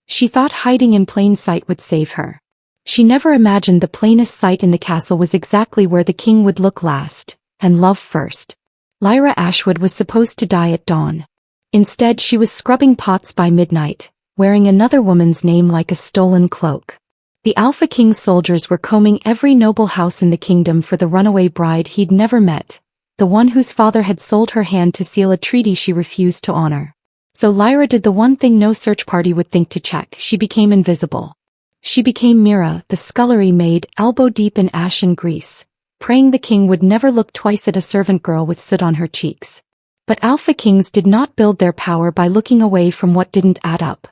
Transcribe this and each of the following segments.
She thought hiding in plain sight would save her. She never imagined the plainest sight in the castle was exactly where the king would look last, and love first. Lyra Ashwood was supposed to die at dawn. Instead she was scrubbing pots by midnight, wearing another woman's name like a stolen cloak. The Alpha King's soldiers were combing every noble house in the kingdom for the runaway bride he'd never met, the one whose father had sold her hand to seal a treaty she refused to honor. So Lyra did the one thing no search party would think to check: she became invisible. She became Mira, the scullery maid, elbow deep in ash and grease, praying the king would never look twice at a servant girl with soot on her cheeks. But Alpha Kings did not build their power by looking away from what didn't add up.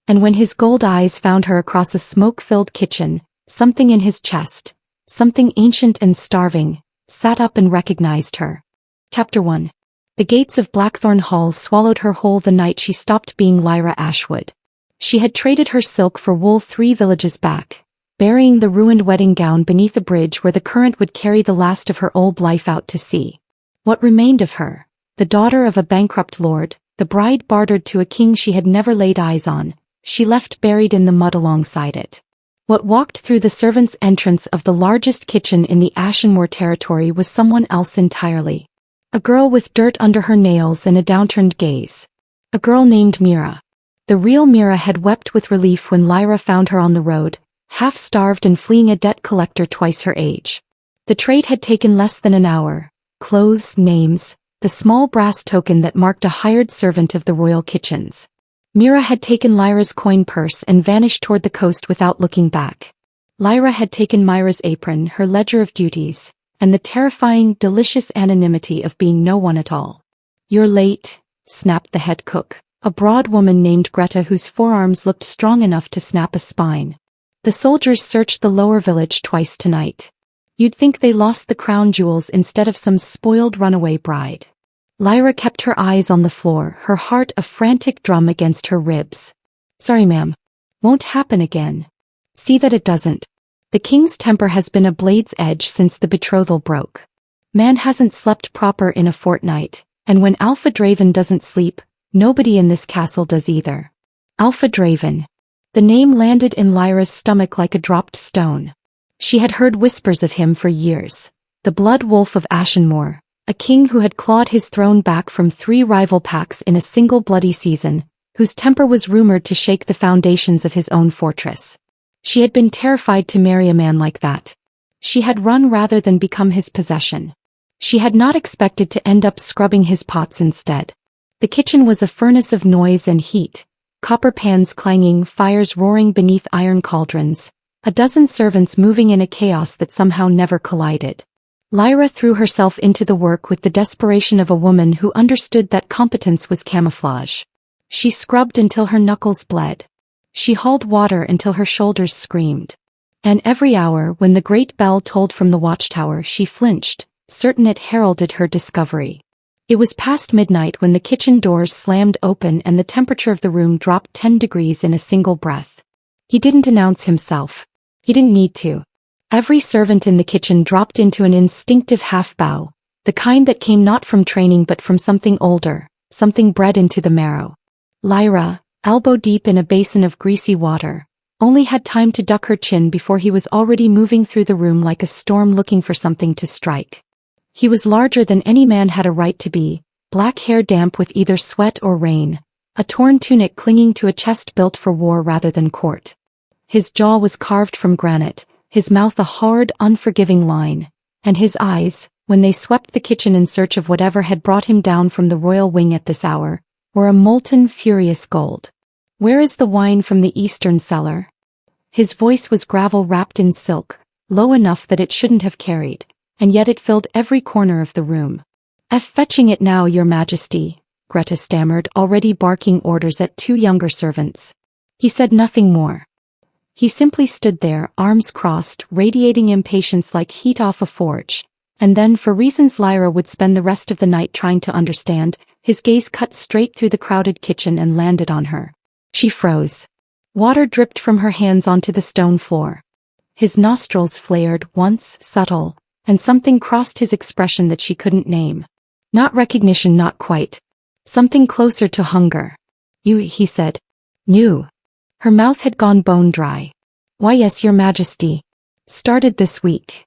And when his gold eyes found her across a smoke-filled kitchen, something in his chest, something ancient and starving, sat up and recognized her. Chapter 1. The gates of Blackthorn Hall swallowed her whole the night she stopped being Lyra Ashwood. She had traded her silk for wool 3 villages back, burying the ruined wedding gown beneath a bridge where the current would carry the last of her old life out to sea. What remained of her? The daughter of a bankrupt lord, the bride bartered to a king she had never laid eyes on, she left buried in the mud alongside it. What walked through the servants' entrance of the largest kitchen in the Ashenmoor territory was someone else entirely. A girl with dirt under her nails and a downturned gaze. A girl named Mira. The real Mira had wept with relief when Lyra found her on the road, half-starved and fleeing a debt collector twice her age. The trade had taken less than an hour. Clothes, names, the small brass token that marked a hired servant of the royal kitchens. Mira had taken Lyra's coin purse and vanished toward the coast without looking back. Lyra had taken Myra's apron, her ledger of duties, and the terrifying, delicious anonymity of being no one at all. "You're late," snapped the head cook, a broad woman named Greta whose forearms looked strong enough to snap a spine. "The soldiers searched the lower village twice tonight. You'd think they lost the crown jewels instead of some spoiled runaway bride." Lyra kept her eyes on the floor, her heart a frantic drum against her ribs. "Sorry, ma'am. Won't happen again. See that it doesn't. The king's temper has been a blade's edge since the betrothal broke. Man hasn't slept proper in a fortnight, and when Alpha Draven doesn't sleep, nobody in this castle does either." Alpha Draven. The name landed in Lyra's stomach like a dropped stone. She had heard whispers of him for years. The blood wolf of Ashenmoor. A king who had clawed his throne back from 3 rival packs in a single bloody season, whose temper was rumored to shake the foundations of his own fortress. She had been terrified to marry a man like that. She had run rather than become his possession. She had not expected to end up scrubbing his pots instead. The kitchen was a furnace of noise and heat, copper pans clanging, fires roaring beneath iron cauldrons, a dozen servants moving in a chaos that somehow never collided. Lyra threw herself into the work with the desperation of a woman who understood that competence was camouflage. She scrubbed until her knuckles bled. She hauled water until her shoulders screamed. And every hour when the great bell tolled from the watchtower she flinched, certain it heralded her discovery. It was past midnight when the kitchen doors slammed open and the temperature of the room dropped 10 degrees in a single breath. He didn't announce himself. He didn't need to. Every servant in the kitchen dropped into an instinctive half-bow, the kind that came not from training but from something older, something bred into the marrow. Lyra, elbow deep in a basin of greasy water, only had time to duck her chin before he was already moving through the room like a storm looking for something to strike. He was larger than any man had a right to be, black hair damp with either sweat or rain, a torn tunic clinging to a chest built for war rather than court. His jaw was carved from granite, his mouth a hard, unforgiving line, and his eyes, when they swept the kitchen in search of whatever had brought him down from the royal wing at this hour, were a molten, furious gold. "Where is the wine from the eastern cellar?" His voice was gravel wrapped in silk, low enough that it shouldn't have carried, and yet it filled every corner of the room. Fetching it now, your majesty," Greta stammered, already barking orders at 2 younger servants. He said nothing more. He simply stood there, arms crossed, radiating impatience like heat off a forge, and then, for reasons Lyra would spend the rest of the night trying to understand, his gaze cut straight through the crowded kitchen and landed on her. She froze. Water dripped from her hands onto the stone floor. His nostrils flared, once subtle, and something crossed his expression that she couldn't name. Not recognition, not quite. Something closer to hunger. "You," he said. "You." Her mouth had gone bone dry. "Why yes, your majesty. Started this week."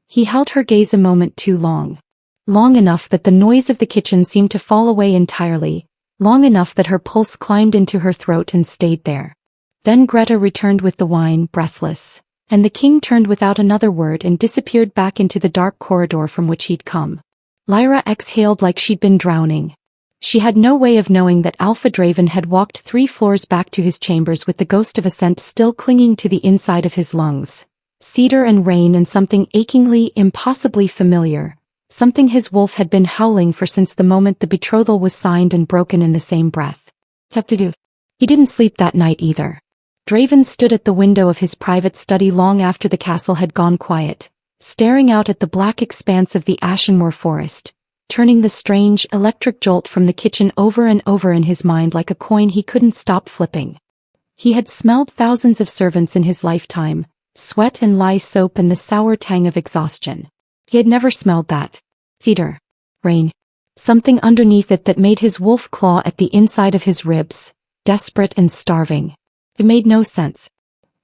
He held her gaze a moment too long. Long enough that the noise of the kitchen seemed to fall away entirely, long enough that her pulse climbed into her throat and stayed there. Then Greta returned with the wine, breathless, and the king turned without another word and disappeared back into the dark corridor from which he'd come. Lyra exhaled like she'd been drowning. She had no way of knowing that Alpha Draven had walked 3 floors back to his chambers with the ghost of a scent still clinging to the inside of his lungs. Cedar and rain and something achingly, impossibly familiar. Something his wolf had been howling for since the moment the betrothal was signed and broken in the same breath. He didn't sleep that night either. Draven stood at the window of his private study long after the castle had gone quiet, staring out at the black expanse of the Ashenmoor forest, turning the strange, electric jolt from the kitchen over and over in his mind like a coin he couldn't stop flipping. He had smelled thousands of servants in his lifetime, sweat and lye soap and the sour tang of exhaustion. He had never smelled that. Cedar. Rain. Something underneath it that made his wolf claw at the inside of his ribs, desperate and starving. It made no sense.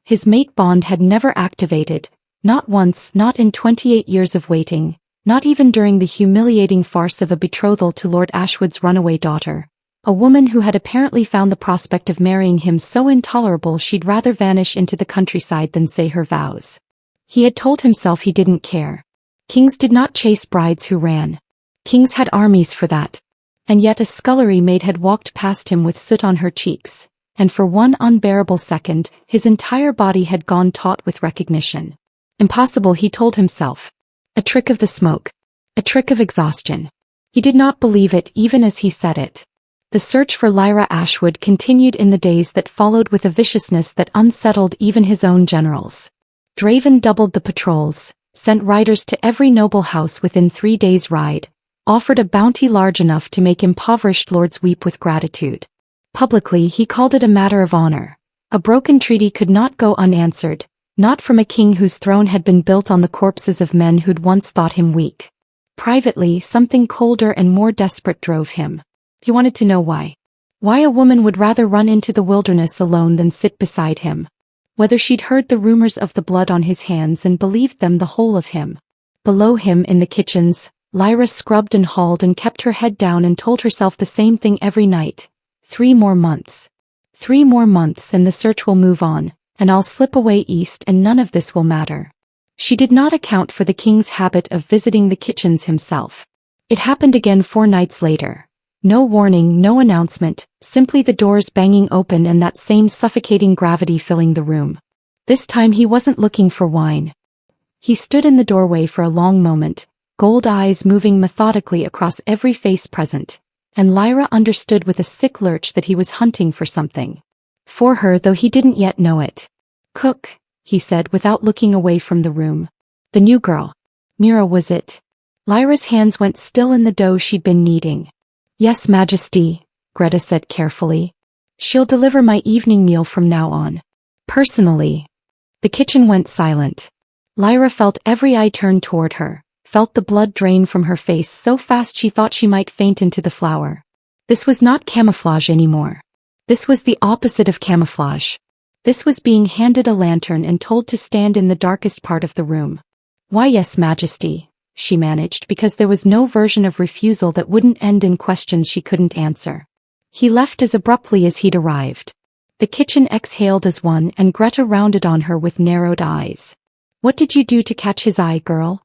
His mate bond had never activated, not once, not in 28 years of waiting, not even during the humiliating farce of a betrothal to Lord Ashwood's runaway daughter, a woman who had apparently found the prospect of marrying him so intolerable she'd rather vanish into the countryside than say her vows. He had told himself he didn't care. Kings did not chase brides who ran. Kings had armies for that. And yet a scullery maid had walked past him with soot on her cheeks, and for one unbearable second, his entire body had gone taut with recognition. Impossible, he told himself. A trick of the smoke. A trick of exhaustion. He did not believe it even as he said it. The search for Lyra Ashwood continued in the days that followed with a viciousness that unsettled even his own generals. Draven doubled the patrols, sent riders to every noble house within 3 days' ride, offered a bounty large enough to make impoverished lords weep with gratitude. Publicly he called it a matter of honor. A broken treaty could not go unanswered, not from a king whose throne had been built on the corpses of men who'd once thought him weak. Privately, something colder and more desperate drove him. He wanted to know why. Why a woman would rather run into the wilderness alone than sit beside him. Whether she'd heard the rumors of the blood on his hands and believed them the whole of him. Below him in the kitchens, Lyra scrubbed and hauled and kept her head down and told herself the same thing every night. 3 more months. 3 more months and the search will move on, and I'll slip away east and none of this will matter. She did not account for the king's habit of visiting the kitchens himself. It happened again 4 nights later. No warning, no announcement, simply the doors banging open and that same suffocating gravity filling the room. This time he wasn't looking for wine. He stood in the doorway for a long moment, gold eyes moving methodically across every face present, and Lyra understood with a sick lurch that he was hunting for something. For her, though he didn't yet know it. "Cook," he said without looking away from the room. The new girl. Mira, was it? Lyra's hands went still in the dough she'd been kneading. "Yes, Majesty," Greta said carefully. "She'll deliver my evening meal from now on. Personally." The kitchen went silent. Lyra felt every eye turned toward her, felt the blood drain from her face so fast she thought she might faint into the flour. This was not camouflage anymore. This was the opposite of camouflage. This was being handed a lantern and told to stand in the darkest part of the room. "Why yes, Majesty," she managed, because there was no version of refusal that wouldn't end in questions she couldn't answer. He left as abruptly as he'd arrived. The kitchen exhaled as one and Greta rounded on her with narrowed eyes. "What did you do to catch his eye, girl?"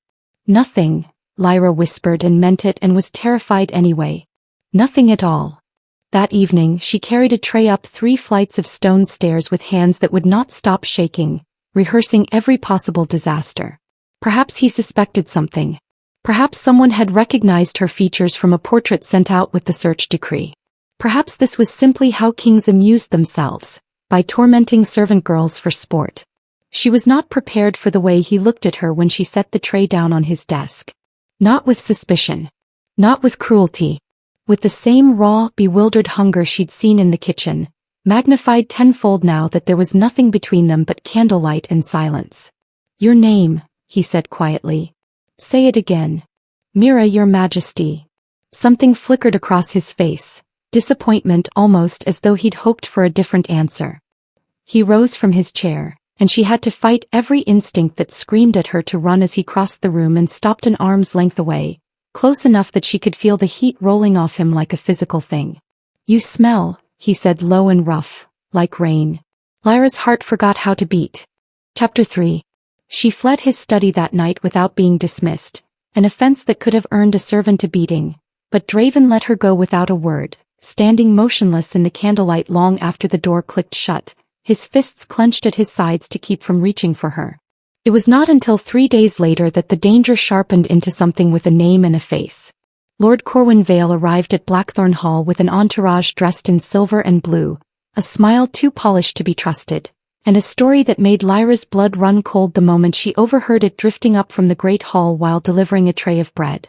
"Nothing," Lyra whispered and meant it and was terrified anyway. "Nothing at all." That evening she carried a tray up 3 flights of stone stairs with hands that would not stop shaking, rehearsing every possible disaster. Perhaps he suspected something. Perhaps someone had recognized her features from a portrait sent out with the search decree. Perhaps this was simply how kings amused themselves, by tormenting servant girls for sport. She was not prepared for the way he looked at her when she set the tray down on his desk. Not with suspicion. Not with cruelty. With the same raw, bewildered hunger she'd seen in the kitchen, magnified tenfold now that there was nothing between them but candlelight and silence. "Your name," he said quietly. "Say it again." "Mira, your Majesty." Something flickered across his face, disappointment almost as though he'd hoped for a different answer. He rose from his chair, and she had to fight every instinct that screamed at her to run as he crossed the room and stopped an arm's length away, close enough that she could feel the heat rolling off him like a physical thing. "You smell," he said low and rough, "like rain." Lyra's heart forgot how to beat. Chapter 3. She fled his study that night without being dismissed, an offense that could have earned a servant a beating, but Draven let her go without a word, standing motionless in the candlelight long after the door clicked shut, his fists clenched at his sides to keep from reaching for her. It was not until 3 days later that the danger sharpened into something with a name and a face. Lord Corwin Vale arrived at Blackthorn Hall with an entourage dressed in silver and blue, a smile too polished to be trusted, and a story that made Lyra's blood run cold the moment she overheard it drifting up from the great hall while delivering a tray of bread.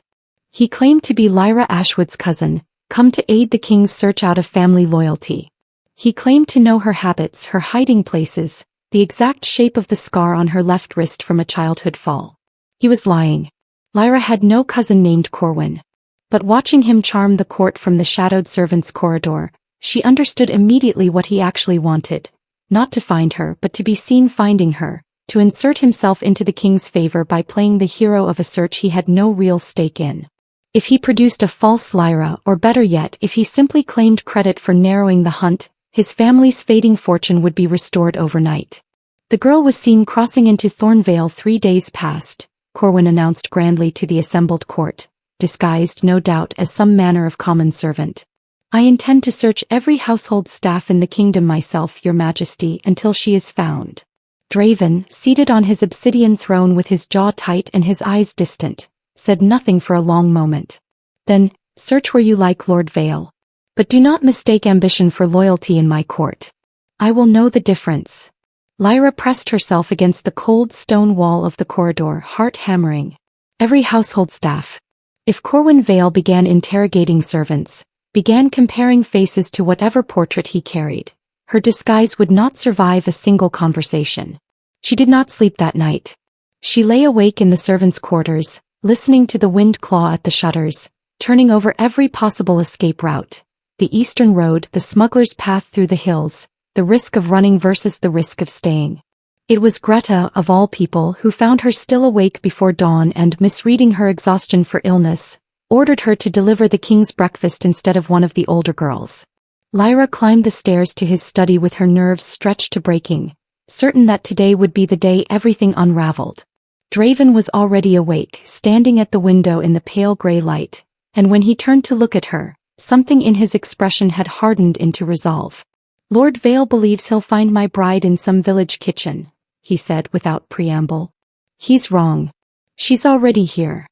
He claimed to be Lyra Ashwood's cousin, come to aid the king's search out of family loyalty. He claimed to know her habits, her hiding places, the exact shape of the scar on her left wrist from a childhood fall. He was lying. Lyra had no cousin named Corwin. But watching him charm the court from the shadowed servants' corridor, she understood immediately what he actually wanted. Not to find her, but to be seen finding her, to insert himself into the king's favor by playing the hero of a search he had no real stake in. If he produced a false Lyra, or better yet, if he simply claimed credit for narrowing the hunt, his family's fading fortune would be restored overnight. The girl was seen crossing into Thornvale 3 days past, Corwin announced grandly to the assembled court, disguised no doubt as some manner of common servant. "I intend to search every household staff in the kingdom myself, your majesty, until she is found." Draven, seated on his obsidian throne with his jaw tight and his eyes distant, said nothing for a long moment. "Then, search where you like, Lord Vale. But do not mistake ambition for loyalty in my court. I will know the difference." Lyra pressed herself against the cold stone wall of the corridor, heart hammering. Every household staff. If Corwin Vale began interrogating servants, began comparing faces to whatever portrait he carried, her disguise would not survive a single conversation. She did not sleep that night. She lay awake in the servants' quarters, listening to the wind claw at the shutters, turning over every possible escape route. The eastern road, the smuggler's path through the hills, the risk of running versus the risk of staying. It was Greta, of all people, who found her still awake before dawn and, misreading her exhaustion for illness, ordered her to deliver the king's breakfast instead of one of the older girls. Lyra climbed the stairs to his study with her nerves stretched to breaking, certain that today would be the day everything unraveled. Draven was already awake, standing at the window in the pale grey light, and when he turned to look at her, something in his expression had hardened into resolve. "Lord Vale believes he'll find my bride in some village kitchen," he said without preamble. "He's wrong. She's already here."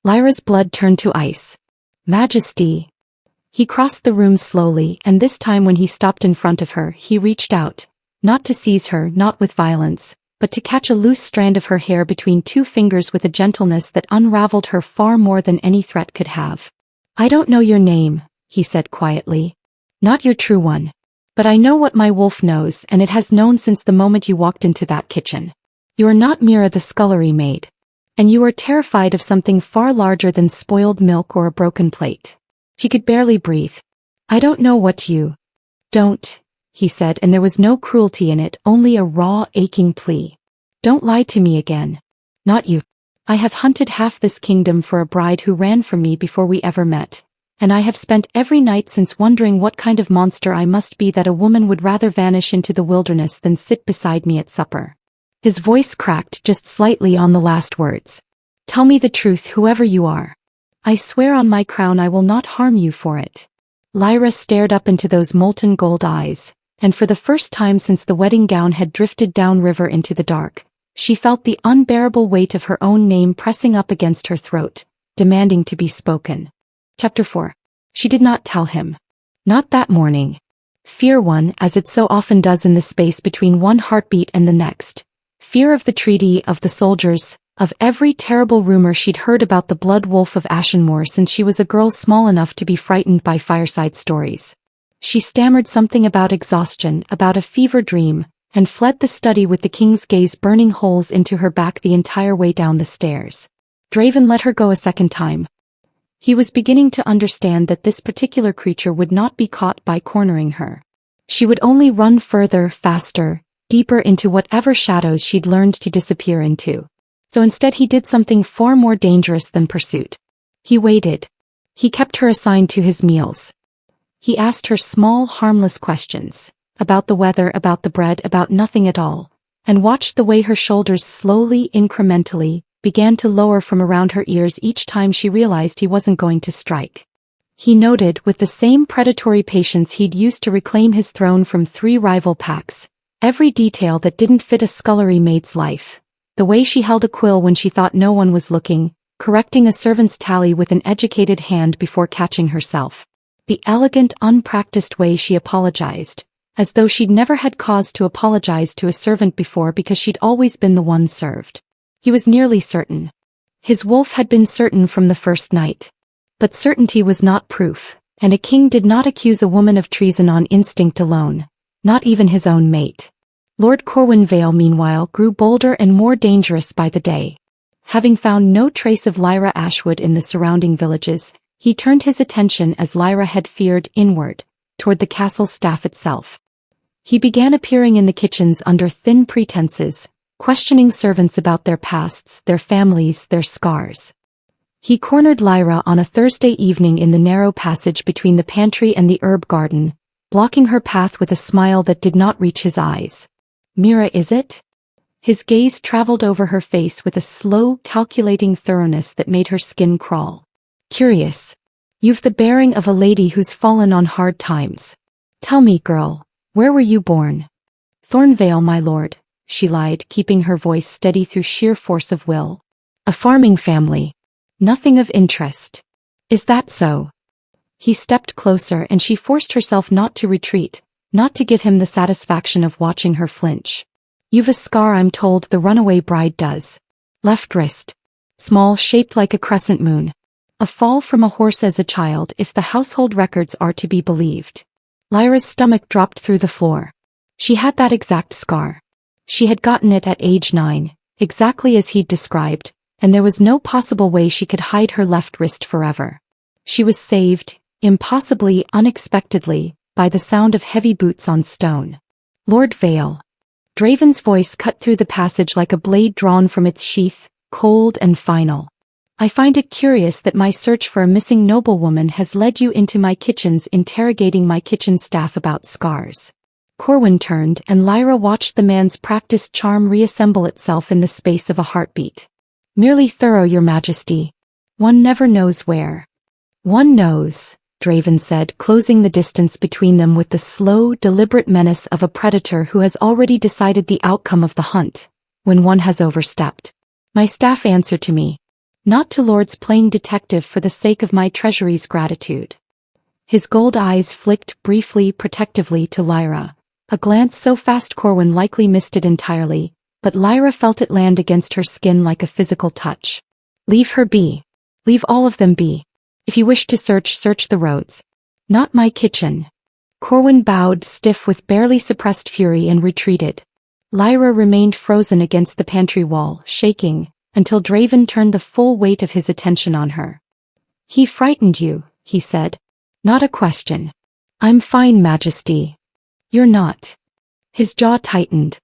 Lyra's blood turned to ice. "Majesty." He crossed the room slowly, and this time when he stopped in front of her, he reached out, not to seize her, not with violence, but to catch a loose strand of her hair between 2 fingers with a gentleness that unraveled her far more than any threat could have. "I don't know your name," he said quietly. "Not your true one. But I know what my wolf knows, and it has known since the moment you walked into that kitchen. You are not Mira the scullery maid. And you are terrified of something far larger than spoiled milk or a broken plate." She could barely breathe. "I don't know what you don't," he said, and there was no cruelty in it, only a raw, aching plea. "Don't lie to me again. Not you. I have hunted half this kingdom for a bride who ran from me before we ever met, and I have spent every night since wondering what kind of monster I must be that a woman would rather vanish into the wilderness than sit beside me at supper." His voice cracked just slightly on the last words. "Tell me the truth, whoever you are. I swear on my crown I will not harm you for it." Lyra stared up into those molten gold eyes, and for the first time since the wedding gown had drifted downriver into the dark, she felt the unbearable weight of her own name pressing up against her throat, demanding to be spoken. Chapter 4. She did not tell him. Not that morning. Fear won, as it so often does in the space between one heartbeat and the next. Fear of the treaty, of the soldiers, of every terrible rumor she'd heard about the blood wolf of Ashenmoor since she was a girl small enough to be frightened by fireside stories. She stammered something about exhaustion, about a fever dream, and fled the study with the king's gaze burning holes into her back the entire way down the stairs. Draven let her go a second time. He was beginning to understand that this particular creature would not be caught by cornering her. She would only run further, faster, deeper into whatever shadows she'd learned to disappear into. So instead he did something far more dangerous than pursuit. He waited. He kept her assigned to his meals. He asked her small, harmless questions, about the weather, about the bread, about nothing at all, and watched the way her shoulders slowly, incrementally, began to lower from around her ears each time she realized he wasn't going to strike. He noted, with the same predatory patience he'd used to reclaim his throne from 3 rival packs, every detail that didn't fit a scullery maid's life. The way she held a quill when she thought no one was looking, correcting a servant's tally with an educated hand before catching herself. The elegant, unpracticed way she apologized, as though she'd never had cause to apologize to a servant before because she'd always been the one served. He was nearly certain. His wolf had been certain from the first night. But certainty was not proof, and a king did not accuse a woman of treason on instinct alone, not even his own mate. Lord Corwin Vale meanwhile grew bolder and more dangerous by the day. Having found no trace of Lyra Ashwood in the surrounding villages, he turned his attention, as Lyra had feared, inward, toward the castle staff itself. He began appearing in the kitchens under thin pretenses, questioning servants about their pasts, their families, their scars. He cornered Lyra on a Thursday evening in the narrow passage between the pantry and the herb garden, blocking her path with a smile that did not reach his eyes. "Mira, is it?" His gaze traveled over her face with a slow, calculating thoroughness that made her skin crawl. "Curious. You've the bearing of a lady who's fallen on hard times. Tell me, girl, where were you born?" "Thornvale, my lord," she lied, keeping her voice steady through sheer force of will. "A farming family. Nothing of interest." "Is that so?" He stepped closer and she forced herself not to retreat, not to give him the satisfaction of watching her flinch. "You've a scar, I'm told the runaway bride does. Left wrist. Small, shaped like a crescent moon. A fall from a horse as a child, if the household records are to be believed." Lyra's stomach dropped through the floor. She had that exact scar. She had gotten it at age 9, exactly as he'd described, and there was no possible way she could hide her left wrist forever. She was saved, impossibly, unexpectedly, by the sound of heavy boots on stone. "Lord Vale." Draven's voice cut through the passage like a blade drawn from its sheath, cold and final. "I find it curious that my search for a missing noblewoman has led you into my kitchens interrogating my kitchen staff about scars." Corwin turned and Lyra watched the man's practiced charm reassemble itself in the space of a heartbeat. "Merely thorough, your majesty. One never knows where." "One knows," Draven said, closing the distance between them with the slow, deliberate menace of a predator who has already decided the outcome of the hunt, "when one has overstepped. My staff answer to me. Not to Lord's plain detective for the sake of my treasury's gratitude." His gold eyes flicked briefly, protectively to Lyra, a glance so fast Corwin likely missed it entirely, but Lyra felt it land against her skin like a physical touch. "Leave her be. Leave all of them be. If you wish to search, search the roads. Not my kitchen." Corwin bowed, stiff with barely suppressed fury, and retreated. Lyra remained frozen against the pantry wall, shaking, until Draven turned the full weight of his attention on her. "He frightened you," he said. "Not a question." "I'm fine, Majesty." "You're not." His jaw tightened.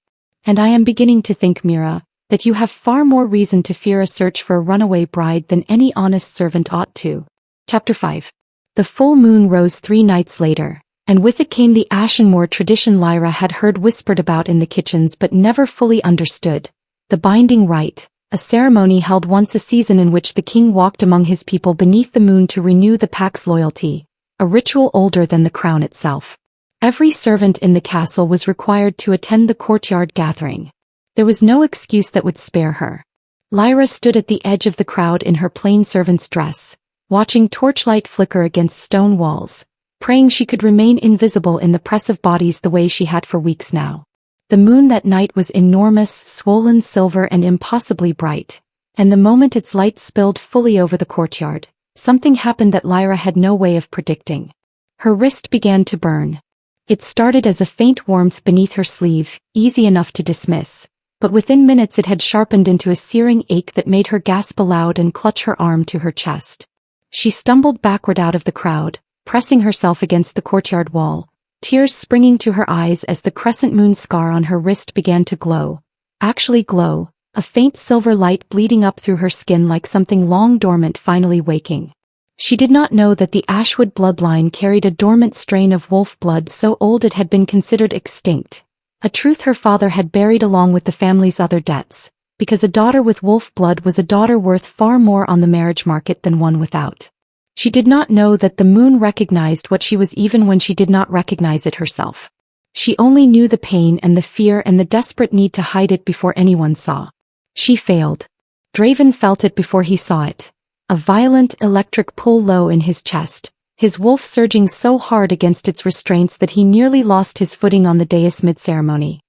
"And I am beginning to think, Mira, that you have far more reason to fear a search for a runaway bride than any honest servant ought to." Chapter 5. The full moon rose 3 nights later, and with it came the Ashenmoor tradition Lyra had heard whispered about in the kitchens but never fully understood. The binding rite, a ceremony held once a season in which the king walked among his people beneath the moon to renew the pack's loyalty, a ritual older than the crown itself. Every servant in the castle was required to attend the courtyard gathering. There was no excuse that would spare her. Lyra stood at the edge of the crowd in her plain servant's dress, watching torchlight flicker against stone walls, praying she could remain invisible in the press of bodies the way she had for weeks now. The moon that night was enormous, swollen silver and impossibly bright, and the moment its light spilled fully over the courtyard, something happened that Lyra had no way of predicting. Her wrist began to burn. It started as a faint warmth beneath her sleeve, easy enough to dismiss, but within minutes it had sharpened into a searing ache that made her gasp aloud and clutch her arm to her chest. She stumbled backward out of the crowd, pressing herself against the courtyard wall, tears springing to her eyes as the crescent moon scar on her wrist began to glow. Actually glow, a faint silver light bleeding up through her skin like something long dormant finally waking. She did not know that the Ashwood bloodline carried a dormant strain of wolf blood so old it had been considered extinct, a truth her father had buried along with the family's other debts, because a daughter with wolf blood was a daughter worth far more on the marriage market than one without. She did not know that the moon recognized what she was even when she did not recognize it herself. She only knew the pain and the fear and the desperate need to hide it before anyone saw. She failed. Draven felt it before he saw it. A violent electric pull low in his chest, his wolf surging so hard against its restraints that he nearly lost his footing on the dais mid-ceremony.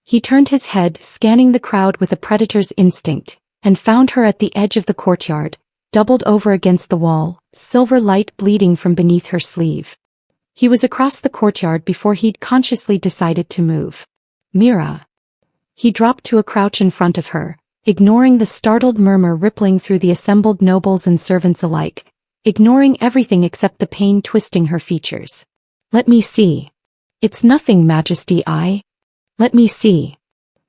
He turned his head, scanning the crowd with a predator's instinct, and found her at the edge of the courtyard, doubled over against the wall, silver light bleeding from beneath her sleeve. He was across the courtyard before he'd consciously decided to move. Mira. He dropped to a crouch in front of her, ignoring the startled murmur rippling through the assembled nobles and servants alike, ignoring everything except the pain twisting her features. Let me see. It's nothing, Majesty. Let me see.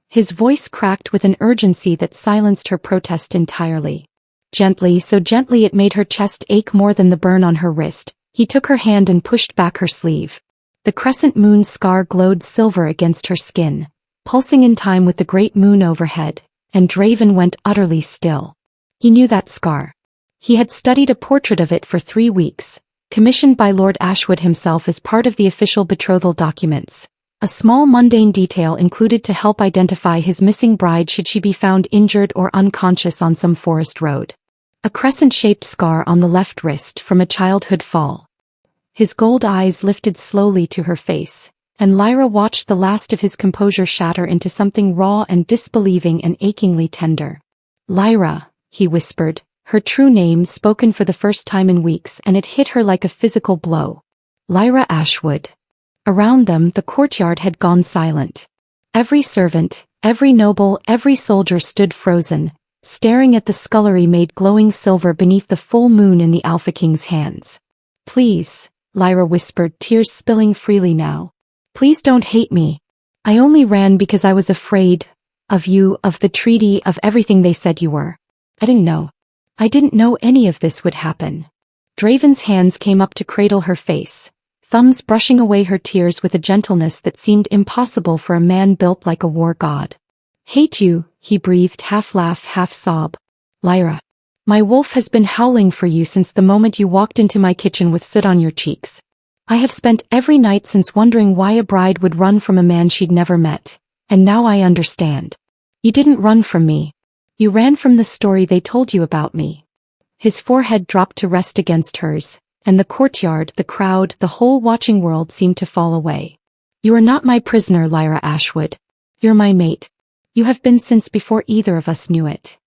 His voice cracked with an urgency that silenced her protest entirely. Gently, so gently it made her chest ache more than the burn on her wrist, he took her hand and pushed back her sleeve. The crescent moon scar glowed silver against her skin, pulsing in time with the great moon overhead, and Draven went utterly still. He knew that scar. He had studied a portrait of it for 3 weeks, commissioned by Lord Ashwood himself as part of the official betrothal documents. A small mundane detail included to help identify his missing bride should she be found injured or unconscious on some forest road. A crescent-shaped scar on the left wrist from a childhood fall. His gold eyes lifted slowly to her face, and Lyra watched the last of his composure shatter into something raw and disbelieving and achingly tender. Lyra, he whispered, her true name spoken for the first time in weeks, and it hit her like a physical blow. Lyra Ashwood. Around them the courtyard had gone silent. Every servant, every noble, every soldier stood frozen, staring at the scullery made glowing silver beneath the full moon in the Alpha King's hands. Please, Lyra whispered, tears spilling freely now. Please don't hate me. I only ran because I was afraid. Of you, of the treaty, of everything they said you were. I didn't know any of this would happen. Draven's hands came up to cradle her face, thumbs brushing away her tears with a gentleness that seemed impossible for a man built like a war god. Hate you, he breathed, half laugh, half sob. Lyra. My wolf has been howling for you since the moment you walked into my kitchen with soot on your cheeks. I have spent every night since wondering why a bride would run from a man she'd never met, and now I understand. You didn't run from me. You ran from the story they told you about me. His forehead dropped to rest against hers, and the courtyard, the crowd, the whole watching world seemed to fall away. You are not my prisoner, Lyra Ashwood. You're my mate. You have been since before either of us knew it.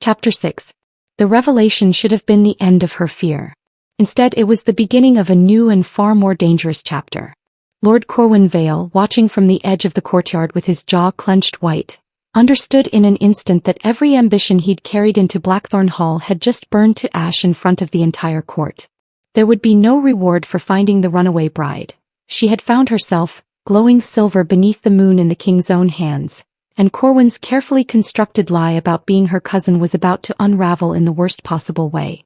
Chapter 6. The revelation should have been the end of her fear. Instead, it was the beginning of a new and far more dangerous chapter. Lord Corwin Vale, watching from the edge of the courtyard with his jaw clenched white, understood in an instant that every ambition he'd carried into Blackthorn Hall had just burned to ash in front of the entire court. There would be no reward for finding the runaway bride. She had found herself, glowing silver beneath the moon in the king's own hands, and Corwin's carefully constructed lie about being her cousin was about to unravel in the worst possible way.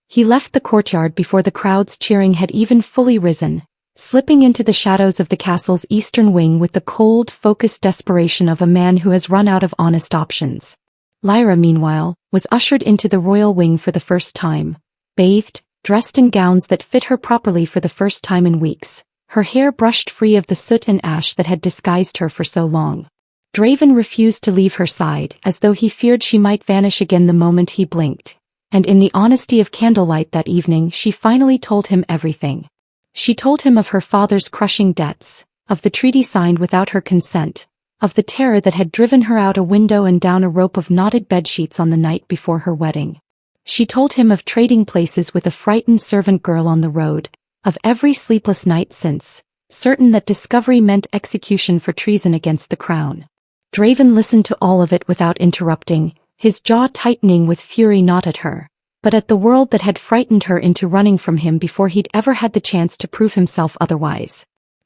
He left the courtyard before the crowd's cheering had even fully risen, slipping into the shadows of the castle's eastern wing with the cold, focused desperation of a man who has run out of honest options. Lyra, meanwhile, was ushered into the royal wing for the first time, bathed, dressed in gowns that fit her properly for the first time in weeks, her hair brushed free of the soot and ash that had disguised her for so long. Draven refused to leave her side, as though he feared she might vanish again the moment he blinked. And in the honesty of candlelight that evening she finally told him everything. She told him of her father's crushing debts, of the treaty signed without her consent, of the terror that had driven her out a window and down a rope of knotted bedsheets on the night before her wedding. She told him of trading places with a frightened servant girl on the road, of every sleepless night since, certain that discovery meant execution for treason against the crown. Draven listened to all of it without interrupting, his jaw tightening with fury not at her, but at the world that had frightened her into running from him before he'd ever had the chance to prove himself otherwise.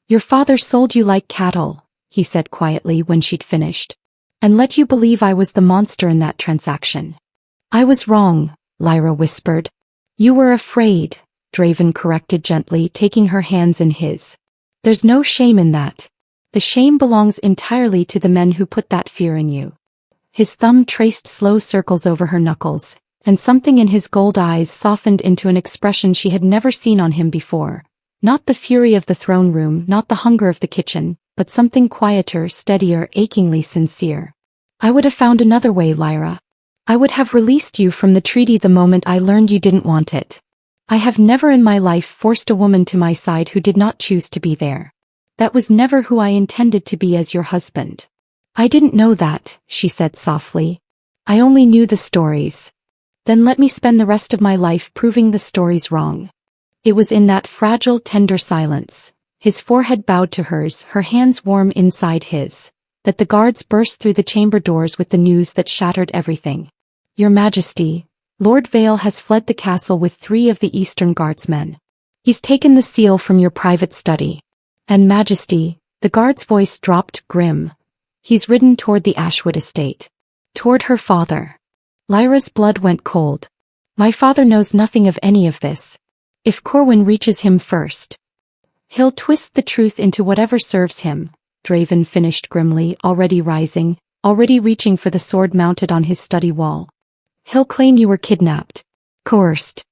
Your father sold you like cattle, he said quietly when she'd finished. And let you believe I was the monster in that transaction. I was wrong, Lyra whispered. You were afraid, Draven corrected gently, taking her hands in his. There's no shame in that. The shame belongs entirely to the men who put that fear in you. His thumb traced slow circles over her knuckles, and something in his gold eyes softened into an expression she had never seen on him before. Not the fury of the throne room, not the hunger of the kitchen, but something quieter, steadier, achingly sincere. I would have found another way, Lyra. I would have released you from the treaty the moment I learned you didn't want it. I have never in my life forced a woman to my side who did not choose to be there. That was never who I intended to be as your husband. I didn't know that, she said softly. I only knew the stories. Then let me spend the rest of my life proving the stories wrong. It was in that fragile, tender silence, his forehead bowed to hers, her hands warm inside his, that the guards burst through the chamber doors with the news that shattered everything. Your Majesty, Lord Vale has fled the castle with 3 of the Eastern Guardsmen. He's taken the seal from your private study. And Majesty, the guard's voice dropped, grim. He's ridden toward the Ashwood estate. Toward her father. Lyra's blood went cold. My father knows nothing of any of this. If Corwin reaches him first, he'll twist the truth into whatever serves him, Draven finished grimly, already rising, already reaching for the sword mounted on his study wall. He'll claim you were kidnapped, coerced.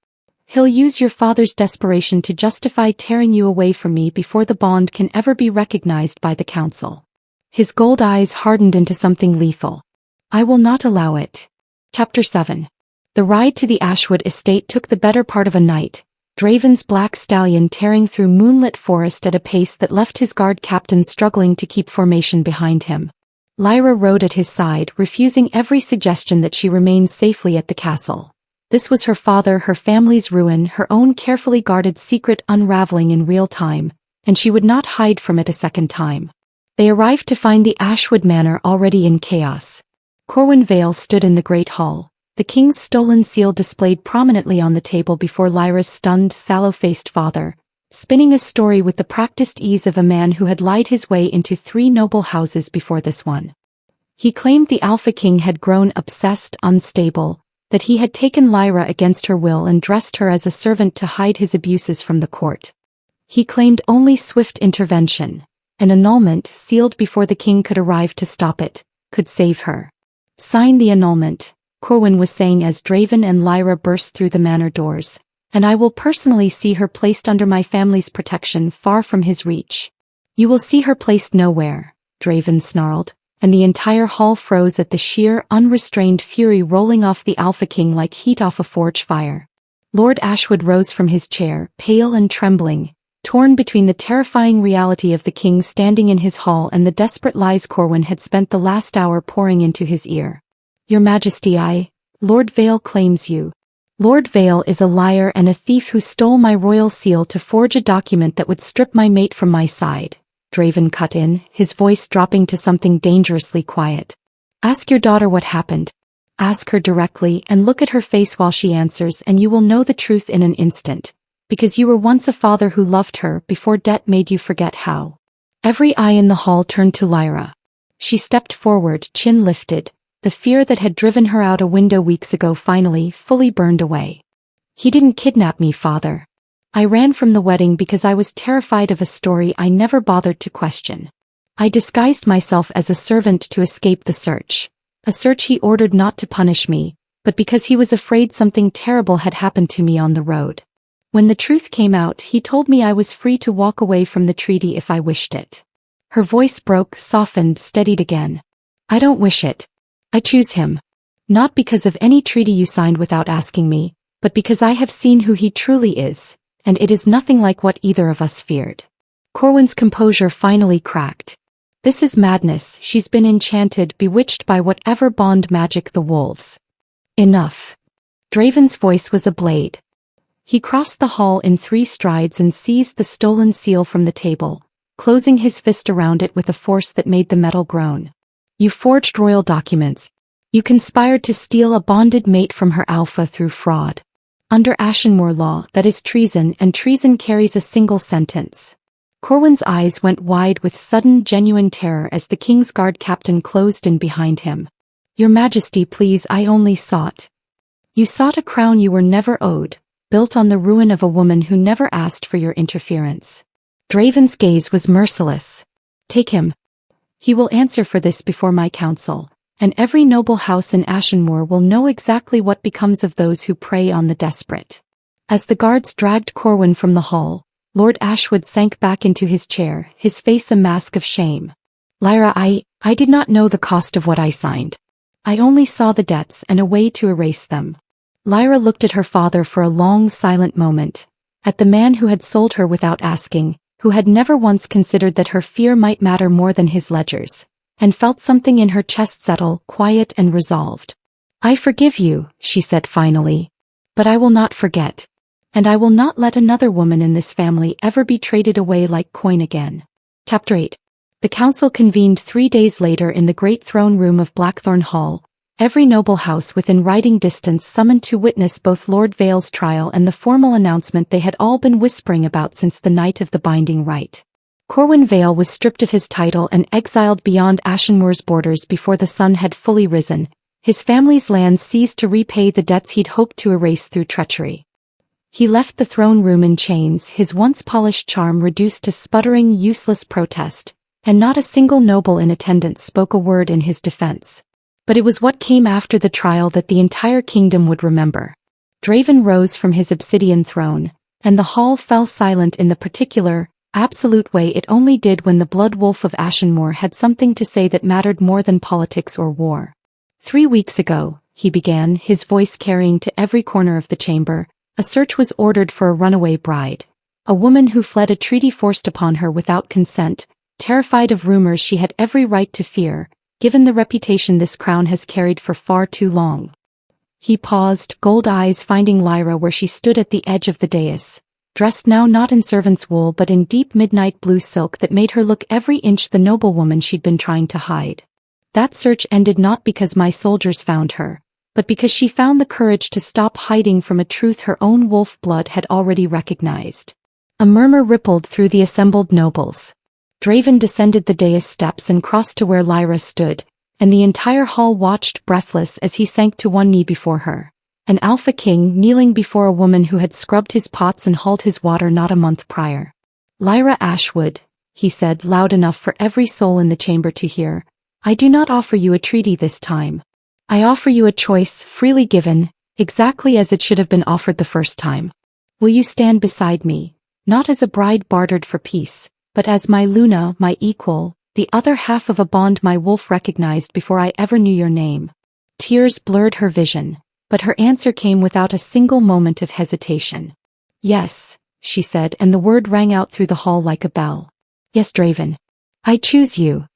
He'll use your father's desperation to justify tearing you away from me before the bond can ever be recognized by the council. His gold eyes hardened into something lethal. I will not allow it. Chapter 7. The ride to the Ashwood estate took the better part of a night, Draven's black stallion tearing through moonlit forest at a pace that left his guard captain struggling to keep formation behind him. Lyra rode at his side, refusing every suggestion that she remain safely at the castle. This was her father, her family's ruin, her own carefully guarded secret unraveling in real time, and she would not hide from it a second time. They arrived to find the Ashwood Manor already in chaos. Corwin Vale stood in the great hall, the king's stolen seal displayed prominently on the table before Lyra's stunned, sallow-faced father, spinning a story with the practiced ease of a man who had lied his way into 3 noble houses before this one. He claimed the Alpha King had grown obsessed, unstable, that he had taken Lyra against her will and dressed her as a servant to hide his abuses from the court. He claimed only swift intervention, an annulment sealed before the king could arrive to stop it, could save her. Sign the annulment, Corwin was saying as Draven and Lyra burst through the manor doors, and I will personally see her placed under my family's protection far from his reach. You will see her placed nowhere, Draven snarled, and the entire hall froze at the sheer, unrestrained fury rolling off the Alpha King like heat off a forge fire. Lord Ashwood rose from his chair, pale and trembling, torn between the terrifying reality of the king standing in his hall and the desperate lies Corwin had spent the last hour pouring into his ear. Your Majesty, Lord Vale claims you. Lord Vale is a liar and a thief who stole my royal seal to forge a document that would strip my mate from my side, Draven cut in, his voice dropping to something dangerously quiet. Ask your daughter what happened. Ask her directly and look at her face while she answers and you will know the truth in an instant. Because you were once a father who loved her before debt made you forget how. Every eye in the hall turned to Lyra. She stepped forward, chin lifted, the fear that had driven her out a window weeks ago finally, fully burned away. He didn't kidnap me, father. I ran from the wedding because I was terrified of a story I never bothered to question. I disguised myself as a servant to escape the search. A search he ordered not to punish me, but because he was afraid something terrible had happened to me on the road. When the truth came out, he told me I was free to walk away from the treaty if I wished it. Her voice broke, softened, steadied again. I don't wish it. I choose him. Not because of any treaty you signed without asking me, but because I have seen who he truly is, and it is nothing like what either of us feared. Corwin's composure finally cracked. This is madness. She's been enchanted, bewitched by whatever bond magic the wolves. Enough. Draven's voice was a blade. He crossed the hall in 3 strides and seized the stolen seal from the table, closing his fist around it with a force that made the metal groan. You forged royal documents. You conspired to steal a bonded mate from her alpha through fraud. Under Ashenmoor law, that is treason, and treason carries a single sentence. Corwin's eyes went wide with sudden genuine terror as the king's guard captain closed in behind him. Your Majesty, please, I only sought. You sought a crown you were never owed, built on the ruin of a woman who never asked for your interference. Draven's gaze was merciless. Take him. He will answer for this before my council, and every noble house in Ashenmoor will know exactly what becomes of those who prey on the desperate. As the guards dragged Corwin from the hall, Lord Ashwood sank back into his chair, his face a mask of shame. Lyra, I did not know the cost of what I signed. I only saw the debts and a way to erase them. Lyra looked at her father for a long silent moment, at the man who had sold her without asking, who had never once considered that her fear might matter more than his ledgers, and felt something in her chest settle, quiet and resolved. I forgive you, she said finally. But I will not forget. And I will not let another woman in this family ever be traded away like coin again. Chapter 8. The council convened 3 days later in the great throne room of Blackthorn Hall, every noble house within riding distance summoned to witness both Lord Vale's trial and the formal announcement they had all been whispering about since the night of the binding rite. Corwin Vale was stripped of his title and exiled beyond Ashenmoor's borders before the sun had fully risen. His family's lands ceased to repay the debts he'd hoped to erase through treachery. He left the throne room in chains, his once polished charm reduced to sputtering, useless protest, and not a single noble in attendance spoke a word in his defense. But it was what came after the trial that the entire kingdom would remember. Draven rose from his obsidian throne, and the hall fell silent in the particular, absolute way it only did when the blood wolf of Ashenmoor had something to say that mattered more than politics or war. 3 weeks ago, he began, his voice carrying to every corner of the chamber, a search was ordered for a runaway bride, a woman who fled a treaty forced upon her without consent, terrified of rumors she had every right to fear, given the reputation this crown has carried for far too long. He paused, gold eyes finding Lyra where she stood at the edge of the dais, dressed now not in servant's wool but in deep midnight blue silk that made her look every inch the noblewoman she'd been trying to hide. That search ended not because my soldiers found her, but because she found the courage to stop hiding from a truth her own wolf blood had already recognized. A murmur rippled through the assembled nobles. Draven descended the dais steps and crossed to where Lyra stood, and the entire hall watched breathless as he sank to one knee before her. An alpha king kneeling before a woman who had scrubbed his pots and hauled his water not a month prior. Lyra Ashwood, he said loud enough for every soul in the chamber to hear, I do not offer you a treaty this time. I offer you a choice freely given, exactly as it should have been offered the first time. Will you stand beside me, not as a bride bartered for peace, but as my Luna, my equal, the other half of a bond my wolf recognized before I ever knew your name? Tears blurred her vision, but her answer came without a single moment of hesitation. Yes, she said, and the word rang out through the hall like a bell. Yes, Draven. I choose you.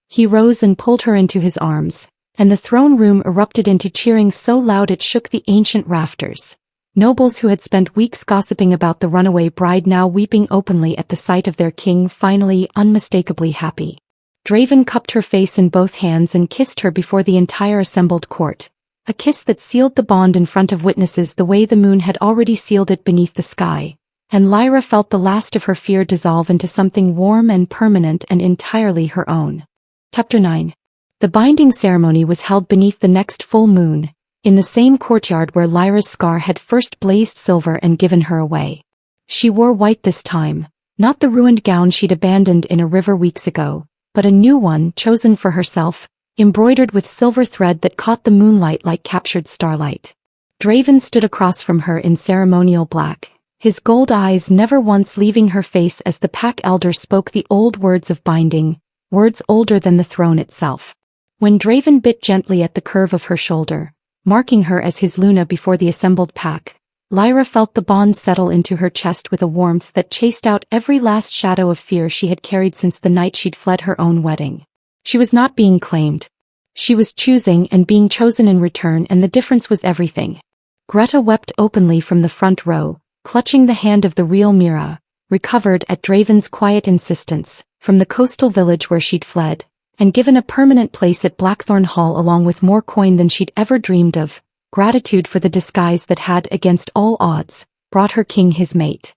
He rose and pulled her into his arms, and the throne room erupted into cheering so loud it shook the ancient rafters. Nobles who had spent weeks gossiping about the runaway bride now weeping openly at the sight of their king finally unmistakably happy. Draven cupped her face in both hands and kissed her before the entire assembled court, a kiss that sealed the bond in front of witnesses the way the moon had already sealed it beneath the sky, and Lyra felt the last of her fear dissolve into something warm and permanent and entirely her own. Chapter 9. The binding ceremony was held beneath the next full moon, in the same courtyard where Lyra's scar had first blazed silver and given her away. She wore white this time, not the ruined gown she'd abandoned in a river weeks ago, but a new one chosen for herself, embroidered with silver thread that caught the moonlight like captured starlight. Draven stood across from her in ceremonial black, his gold eyes never once leaving her face as the pack elder spoke the old words of binding, words older than the throne itself. When Draven bit gently at the curve of her shoulder, marking her as his Luna before the assembled pack, Lyra felt the bond settle into her chest with a warmth that chased out every last shadow of fear she had carried since the night she'd fled her own wedding. She was not being claimed. She was choosing and being chosen in return, and the difference was everything. Greta wept openly from the front row, clutching the hand of the real Mira, recovered at Draven's quiet insistence, from the coastal village where she'd fled, and given a permanent place at Blackthorn Hall along with more coin than she'd ever dreamed of, gratitude for the disguise that had, against all odds, brought her king his mate.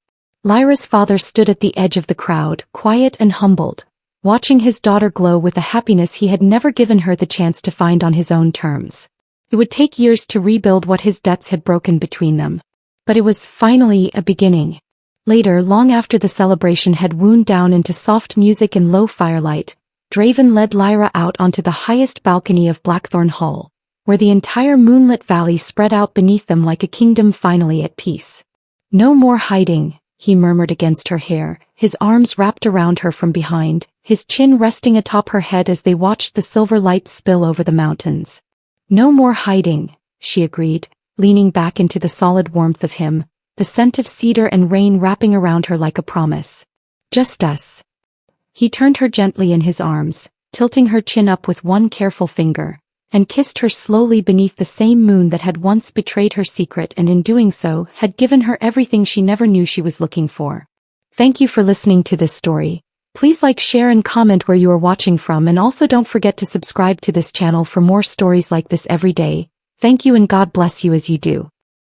Lyra's father stood at the edge of the crowd, quiet and humbled, watching his daughter glow with a happiness he had never given her the chance to find on his own terms. It would take years to rebuild what his debts had broken between them. But it was finally a beginning. Later, long after the celebration had wound down into soft music and low firelight, Draven led Lyra out onto the highest balcony of Blackthorn Hall, where the entire moonlit valley spread out beneath them like a kingdom finally at peace. "No more hiding," he murmured against her hair, his arms wrapped around her from behind, his chin resting atop her head as they watched the silver light spill over the mountains. "No more hiding," she agreed, leaning back into the solid warmth of him, the scent of cedar and rain wrapping around her like a promise. "Just us." He turned her gently in his arms, tilting her chin up with one careful finger, and kissed her slowly beneath the same moon that had once betrayed her secret and in doing so had given her everything she never knew she was looking for. Thank you for listening to this story. Please like, share and comment where you are watching from, and also don't forget to subscribe to this channel for more stories like this every day. Thank you and God bless you as you do.